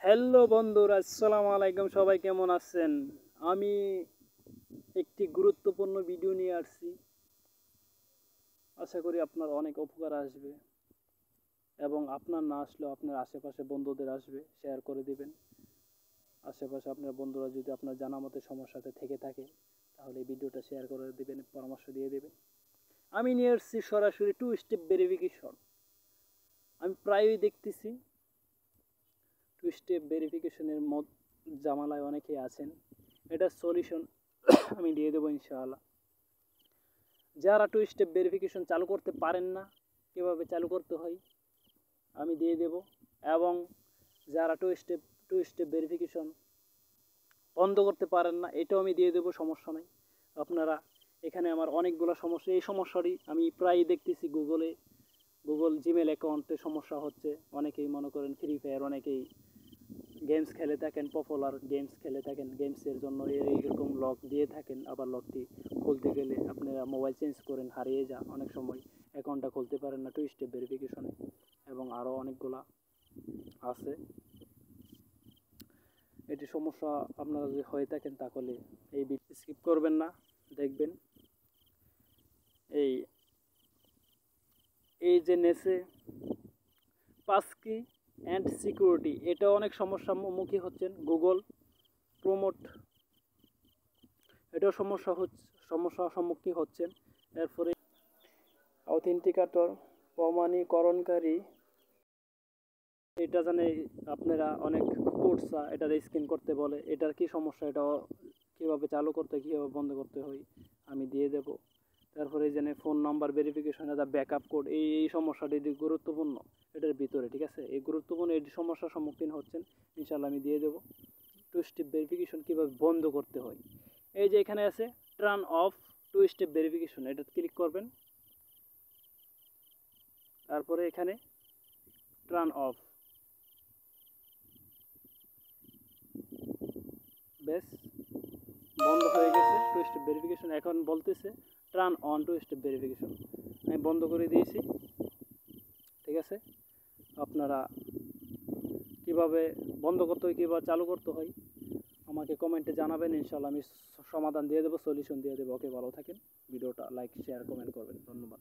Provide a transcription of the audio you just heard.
Hello বন্ধুরা, আসসালামু আলাইকুম। সবাই কেমন আছেন? আমি একটি গুরুত্বপূর্ণ ভিডিও নিয়ে আসছি। আশা করি আপনার অনেক উপকার আসবে এবং আপনার না আসলেও আপনার আশেপাশে বন্ধুদের আসবে, শেয়ার করে দিবেন। আশেপাশে আপনার বন্ধুরা যদি আপনার জানা মতে সমস্যাতে থেকে থাকে তাহলে এই ভিডিওটা শেয়ার করে দিবেন, পরামর্শ দিয়ে দেবেন। আমি নিয়ে এসেছি সরাসরি টু স্টেপ ভেরিফিকেশন। আমি প্রায়ই দেখতেছি টু স্টেপ ভেরিফিকেশনের জামালায় অনেকেই আছেন। এটার সলিউশন আমি দিয়ে দেবো ইনশাআল্লাহ। যারা টু স্টেপ ভেরিফিকেশন চালু করতে পারেন না, কীভাবে চালু করতে হয় আমি দিয়ে দেব। এবং যারা টু স্টেপ ভেরিফিকেশন বন্ধ করতে পারেন না, এটাও আমি দিয়ে দেবো, সমস্যা নেই। আপনারা এখানে আমার অনেকগুলো সমস্যা, এই সমস্যারই আমি প্রায়ই দেখতেছি গুগল জিমেল অ্যাকাউন্টে সমস্যা হচ্ছে। অনেকেই মনে করেন ফ্রি ফায়ার, অনেকেই গেমস খেলে থাকেন, পপুলার গেমস খেলে থাকেন, গেমসের জন্য এইরকম লক দিয়ে থাকেন। আবার লকটি খুলতে গেলে আপনারা মোবাইল চেঞ্জ করেন, হারিয়ে যা, অনেক সময় অ্যাকাউন্টটা খুলতে পারেন না টু স্টেপ ভেরিফিকেশনে। এবং আরও অনেকগুলা আছে। এটি সমস্যা আপনারা যদি হয়ে থাকেন তাহলে এই ভিডিও স্কিপ করবেন না, দেখবেন। এই এই যে নেসে পাসকি অ্যান্ড সিকিউরিটি, এটা অনেক সমস্যার মুখী হচ্ছেন। গুগল প্রমোট, এটাও সমস্যার সম্মুখীন হচ্ছেন। এরপরে অথেন্টিকেটর, প্রমাণীকরণকারী, এটা জানে আপনারা অনেক কোর্সা এটা স্ক্যান করতে বলে। এটার কি সমস্যা, এটা কীভাবে চালু করতে, কীভাবে বন্ধ করতে হয় আমি দিয়ে দেব। তারপরে জানে ফোন নাম্বার ভেরিফিকেশন, এটা ব্যাকআপ কোড, এই সমস্যাটি গুরুত্বপূর্ণ এটার ভিতরে, ঠিক আছে। এই গুরুত্বপূর্ণ এই সমস্যার সম্মুখীন হচ্ছেন, ইনশাল্লাহ আমি দিয়ে দেবো। টু স্টেপ ভেরিফিকেশন কীভাবে বন্ধ করতে হয়, এই যে এখানে আছে turn off two step verification, এটা ক্লিক করবেন। তারপরে এখানে টার্ন অফ, বেশ বন্ধ হয়ে গেছে টু স্টেপ ভেরিফিকেশন। এখন বলতেছে turn on two step verification, আমি বন্ধ করে দিয়েছি, ঠিক আছে। আপনারা কিভাবে বন্ধ করতে হয়, কীভাবে চালু করতে হয় আমাকে কমেন্টে জানাবেন, ইনশাল্লাহ আমি সমাধান দিয়ে দেবো, সলিউশন দিয়ে দেবো। ওকে, ভালো থাকেন। ভিডিওটা লাইক, শেয়ার, কমেন্ট করবেন। ধন্যবাদ।